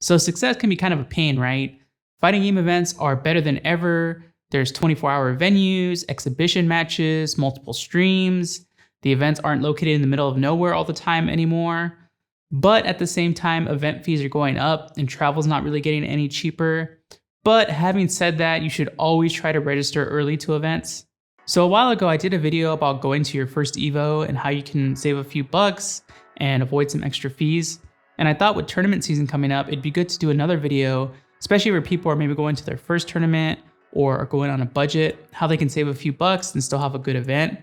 So success can be kind of a pain, right? Fighting game events are better than ever. There's 24-hour venues, exhibition matches, multiple streams. The events aren't located in the middle of nowhere all the time anymore. But at the same time, event fees are going up and travel's not really getting any cheaper. But having said that, you should always try to register early to events. So a while ago, I did a video about going to your first Evo and how you can save a few bucks and avoid some extra fees. And I thought with tournament season coming up, it'd be good to do another video, especially where people are maybe going to their first tournament or are going on a budget, how they can save a few bucks and still have a good event.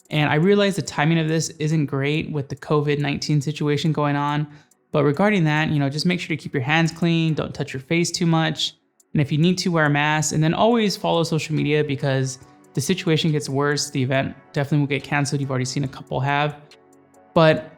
And I realize the timing of this isn't great with the COVID-19 situation going on. But regarding that, just make sure to keep your hands clean, don't touch your face too much. And if you need to, wear a mask, and then always follow social media because if the situation gets worse, the event definitely will get canceled. You've already seen a couple have. But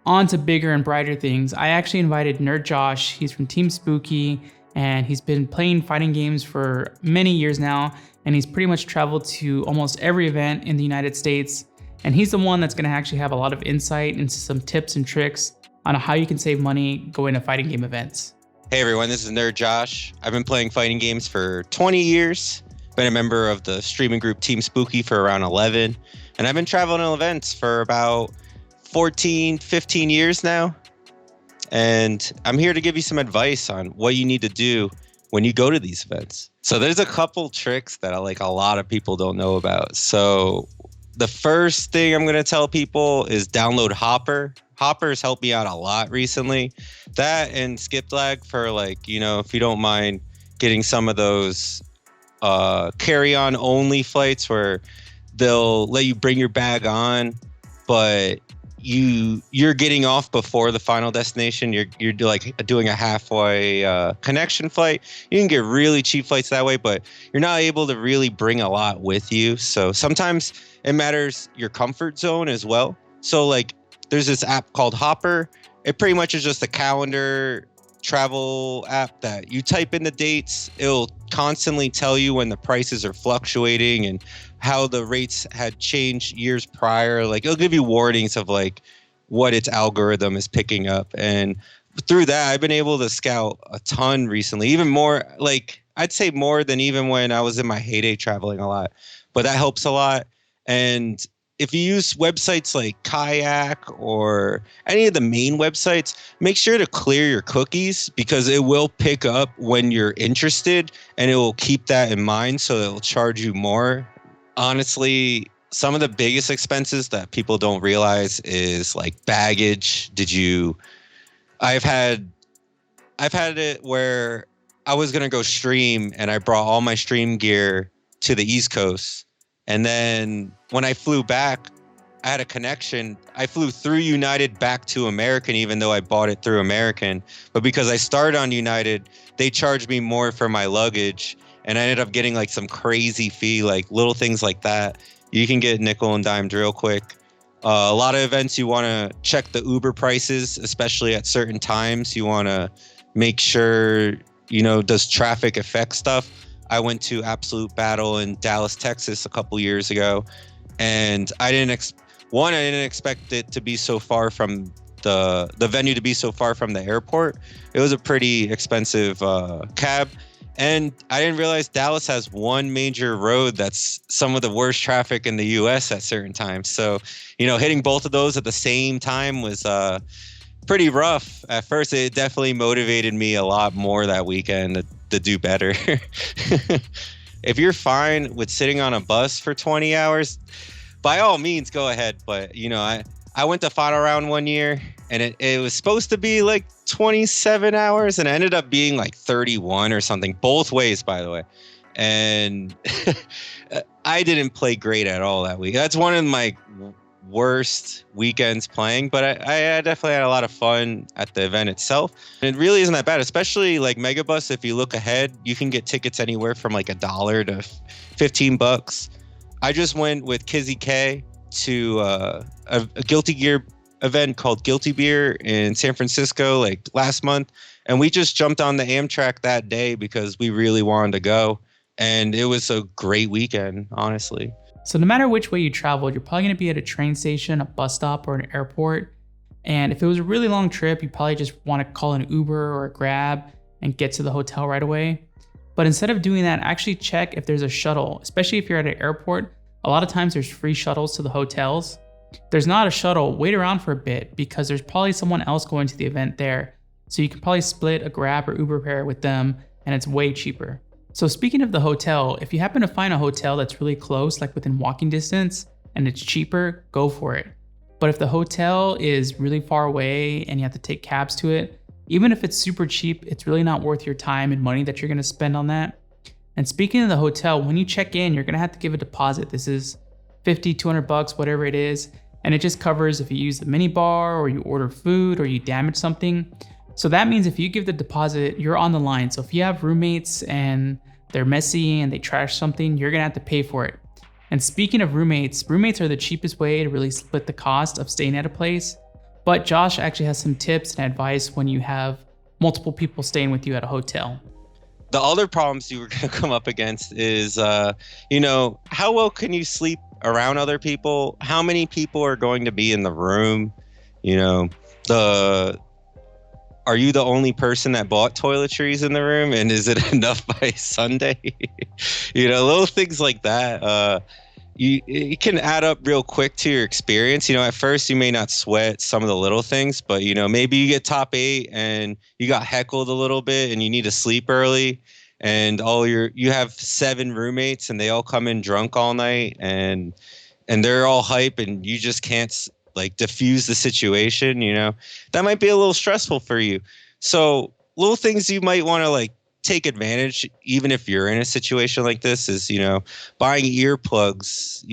on to bigger and brighter things. I actually invited NerdJosh. He's from Team Spooky, and he's been playing fighting games for many years now, and he's pretty much traveled to almost every event in the United States. And he's the one that's gonna actually have a lot of insight into some tips and tricks on how you can save money going to fighting game events. Hey everyone, this is NerdJosh. I've been playing fighting games for 20 years. Been a member of the streaming group Team Spooky for around 11. And I've been traveling to events for about 14, 15 years now. And I'm here to give you some advice on what you need to do when you go to these events. So there's a couple tricks that a lot of people don't know about. So the first thing I'm going to tell people is download Hopper. Hopper's helped me out a lot recently. That and Skip Lag for if you don't mind getting some of those carry-on only flights where they'll let you bring your bag on, but you're getting off before the final destination. You're doing a halfway connection flight. You can get really cheap flights that way, but you're not able to really bring a lot with you. So sometimes it matters your comfort zone as well. So there's this app called Hopper. It pretty much is just a calendar travel app that you type in the dates. It'll constantly tell you when the prices are fluctuating and how the rates had changed years prior. It'll give you warnings of what its algorithm is picking up. And through that, I've been able to scout a ton recently, even more, I'd say more than even when I was in my heyday traveling a lot, but that helps a lot. And if you use websites like Kayak or any of the main websites, make sure to clear your cookies because it will pick up when you're interested and it will keep that in mind, so it will charge you more. Honestly, some of the biggest expenses that people don't realize is baggage. I've had it where I was going to go stream and I brought all my stream gear to the East Coast. And then when I flew back, I had a connection. I flew through United back to American, even though I bought it through American. But because I started on United, they charged me more for my luggage. And I ended up getting some crazy fee, little things like that. You can get nickel and dimed real quick. A lot of events, you want to check the Uber prices, especially at certain times. You want to make sure, does traffic affect stuff? I went to Absolute Battle in Dallas, Texas a couple years ago, and I didn't expect it to be so far from the venue to be so far from the airport. It was a pretty expensive cab, and I didn't realize Dallas has one major road that's some of the worst traffic in the U.S. at certain times. So, hitting both of those at the same time was pretty rough. At first, it definitely motivated me a lot more that weekend to do better. If you're fine with sitting on a bus for 20 hours, by all means, go ahead. But, I went to final round one year and it was supposed to be 27 hours and it ended up being 31 or something, both ways, by the way. And I didn't play great at all that week. That's one of my worst weekends playing, but I definitely had a lot of fun at the event itself. And it really isn't that bad, especially Megabus. If you look ahead, you can get tickets anywhere from $1 to $15. I just went with Kizzy K to a Guilty Gear event called Guilty Beer in San Francisco last month, and we just jumped on the Amtrak that day because we really wanted to go, and it was a great weekend, honestly. So no matter which way you traveled, you're probably going to be at a train station, a bus stop, or an airport. And if it was a really long trip, you probably just want to call an Uber or a Grab. and get to the hotel right away. But instead of doing that, actually check if there's a shuttle, especially if you're at an airport. A lot of times there's free shuttles to the hotels. If there's not a shuttle, wait around for a bit because there's probably someone else going to the event there. So you can probably split a Grab or Uber fare with them and it's way cheaper. So speaking of the hotel, if you happen to find a hotel that's really close, like within walking distance, and it's cheaper, go for it. But if the hotel is really far away and you have to take cabs to it, even if it's super cheap, it's really not worth your time and money that you're gonna spend on that. And speaking of the hotel, when you check in, you're gonna have to give a deposit. This is $50, $200, whatever it is. And it just covers if you use the minibar or you order food or you damage something. So that means if you give the deposit, you're on the line. So if you have roommates and they're messy and they trash something, you're gonna have to pay for it. And speaking of roommates are the cheapest way to really split the cost of staying at a place. But Josh actually has some tips and advice when you have multiple people staying with you at a hotel. The other problems you were going to come up against is, how well can you sleep around other people? How many people are going to be in the room? Are you the only person that bought toiletries in the room? And is it enough by Sunday? Little things like that. It can add up real quick to your experience. At first you may not sweat some of the little things, but maybe you get top 8 and you got heckled a little bit and you need to sleep early, and you have 7 roommates and they all come in drunk all night and they're all hype and you just can't diffuse the situation. That might be a little stressful for you. So little things you might want to take advantage, even if you're in a situation like this, is buying earplugs,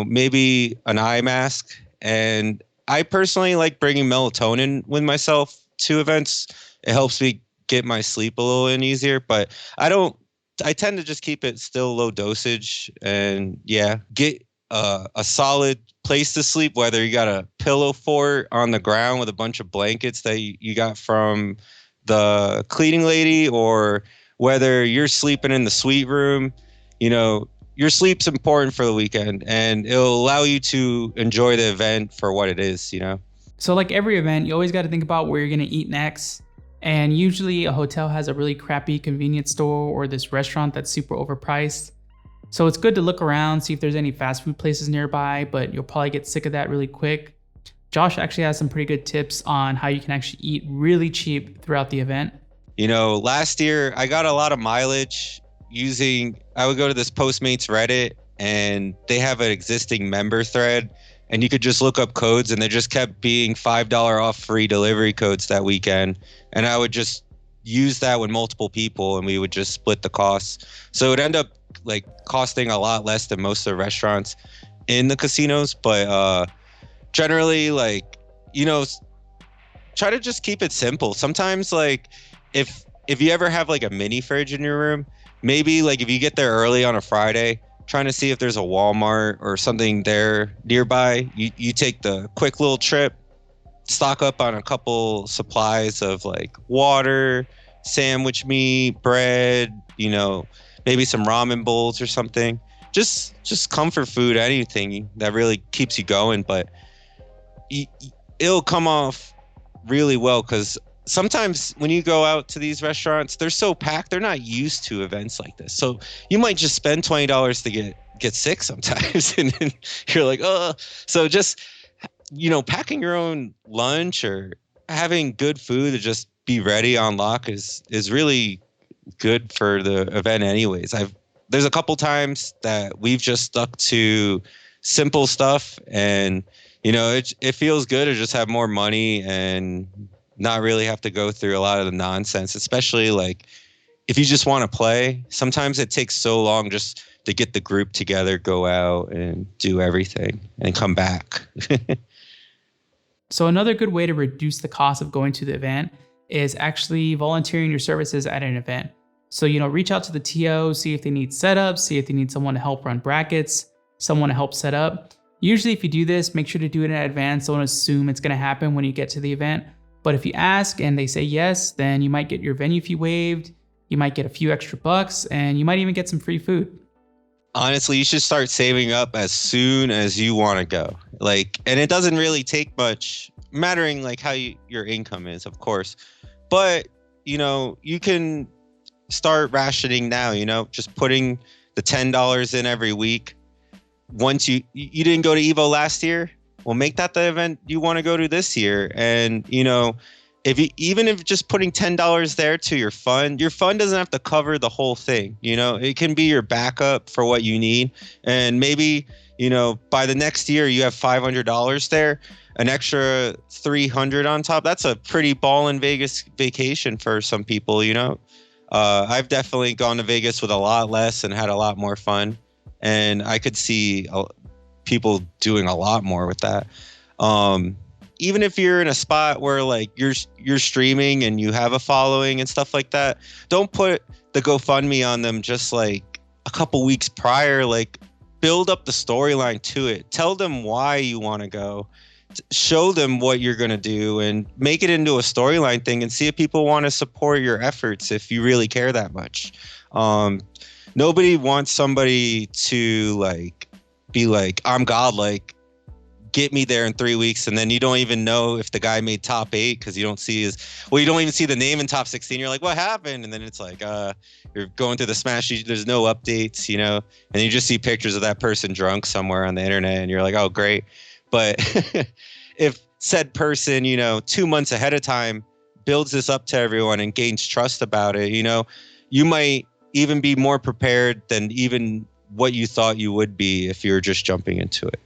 maybe an eye mask. And I personally like bringing melatonin with myself to events. It helps me get my sleep a little in easier, but I tend to just keep it still low dosage and get a solid place to sleep, whether you got a pillow fort on the ground with a bunch of blankets that you got from the cleaning lady, or whether you're sleeping in the suite room. Your sleep's important for the weekend and it'll allow you to enjoy the event for what it is. So like every event, you always got to think about where you're going to eat next. And usually a hotel has a really crappy convenience store or this restaurant that's super overpriced. So it's good to look around, see if there's any fast food places nearby, but you'll probably get sick of that really quick. Josh actually has some pretty good tips on how you can actually eat really cheap throughout the event. Last year I got a lot of mileage I would go to this Postmates Reddit and they have an existing member thread and you could just look up codes and they just kept being $5 off free delivery codes that weekend. And I would just use that with multiple people and we would just split the costs. So it would end up costing a lot less than most of the restaurants in the casinos. But generally, try to just keep it simple. Sometimes if you ever have a mini fridge in your room, maybe if you get there early on a Friday, trying to see if there's a Walmart or something there nearby, you take the quick little trip, stock up on a couple supplies of water, sandwich meat, bread, maybe some ramen bowls or something. Just comfort food, anything that really keeps you going. But it'll come off really well because sometimes when you go out to these restaurants, they're so packed, they're not used to events like this. So you might just spend $20 to get sick sometimes. And then you're like, oh. So just, packing your own lunch or having good food to just be ready on lock is really good for the event anyways. There's a couple times that we've just stuck to simple stuff and, it feels good to just have more money and not really have to go through a lot of the nonsense, especially if you just want to play. Sometimes it takes so long just to get the group together, go out and do everything and come back. So another good way to reduce the cost of going to the event is actually volunteering your services at an event. So, reach out to the TO, see if they need setup, see if they need someone to help run brackets, someone to help set up. Usually if you do this, make sure to do it in advance. Don't assume it's going to happen when you get to the event. But if you ask and they say yes, then you might get your venue fee waived, you might get a few extra bucks, and you might even get some free food. Honestly, you should start saving up as soon as you want to go. And it doesn't really take much, mattering how your income is, of course. But you can start rationing now, just putting the $10 in every week. Once you didn't go to Evo last year, well, make that the event you want to go to this year. And, even if just putting $10 there to your fund doesn't have to cover the whole thing. It can be your backup for what you need. And maybe, by the next year you have $500 there, an extra $300 on top. That's a pretty ballin' Vegas vacation for some people, I've definitely gone to Vegas with a lot less and had a lot more fun. And I could see people doing a lot more with that. Even if you're in a spot where like you're streaming and you have a following and stuff like that, don't put the GoFundMe on them just like a couple weeks prior. Like, build up the storyline to it. Tell them why you want to go. Show them what you're going to do and make it into a storyline thing and see if people want to support your efforts if you really care that much. Nobody wants somebody to like be like, I'm godlike, get me there in 3 weeks, and then you don't even know if the guy made top 8 because you don't see you don't even see the name in top 16. You're like, what happened? And then it's like, you're going through the Smash, there's no updates, and you just see pictures of that person drunk somewhere on the internet, and you're like, oh, great. But if said person, 2 months ahead of time builds this up to everyone and gains trust about it, you might even be more prepared than even what you thought you would be if you were just jumping into it.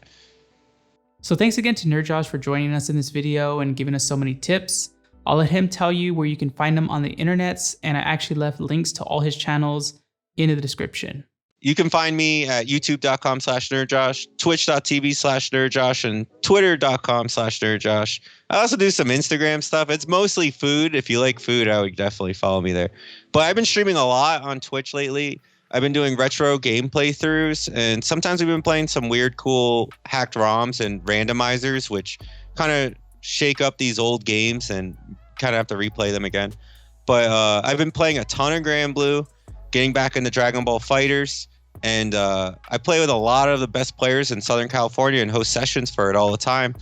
So thanks again to NerdJosh for joining us in this video and giving us so many tips. I'll let him tell you where you can find him on the internets, and I actually left links to all his channels in the description. You can find me at youtube.com/NerdJosh, twitch.tv/NerdJosh, and twitter.com/NerdJosh. I also do some Instagram stuff. It's mostly food. If you like food, I would definitely follow me there. But I've been streaming a lot on Twitch lately. I've been doing retro game playthroughs, and sometimes we've been playing some weird, cool hacked ROMs and randomizers, which kind of shake up these old games and kind of have to replay them again. But I've been playing a ton of Grand Blue, getting back into Dragon Ball Fighters, and I play with a lot of the best players in Southern California and host sessions for it all the time.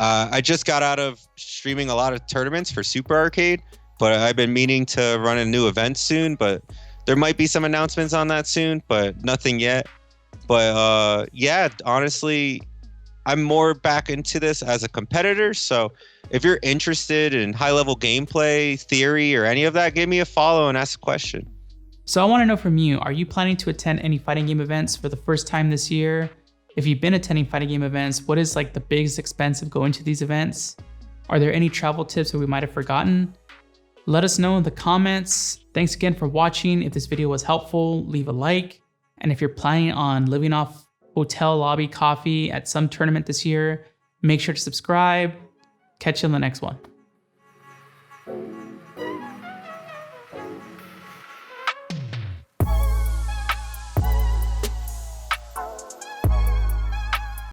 I just got out of streaming a lot of tournaments for Super Arcade, but I've been meaning to run a new event soon, but there might be some announcements on that soon, but nothing yet. But yeah, honestly, I'm more back into this as a competitor. So if you're interested in high-level gameplay, theory, or any of that, give me a follow and ask a question. So I want to know from you, are you planning to attend any fighting game events for the first time this year? If you've been attending fighting game events, what is like the biggest expense of going to these events? Are there any travel tips that we might have forgotten? Let us know in the comments. Thanks again for watching. If this video was helpful, leave a like. And if you're planning on living off hotel lobby coffee at some tournament this year, make sure to subscribe. Catch you in the next one.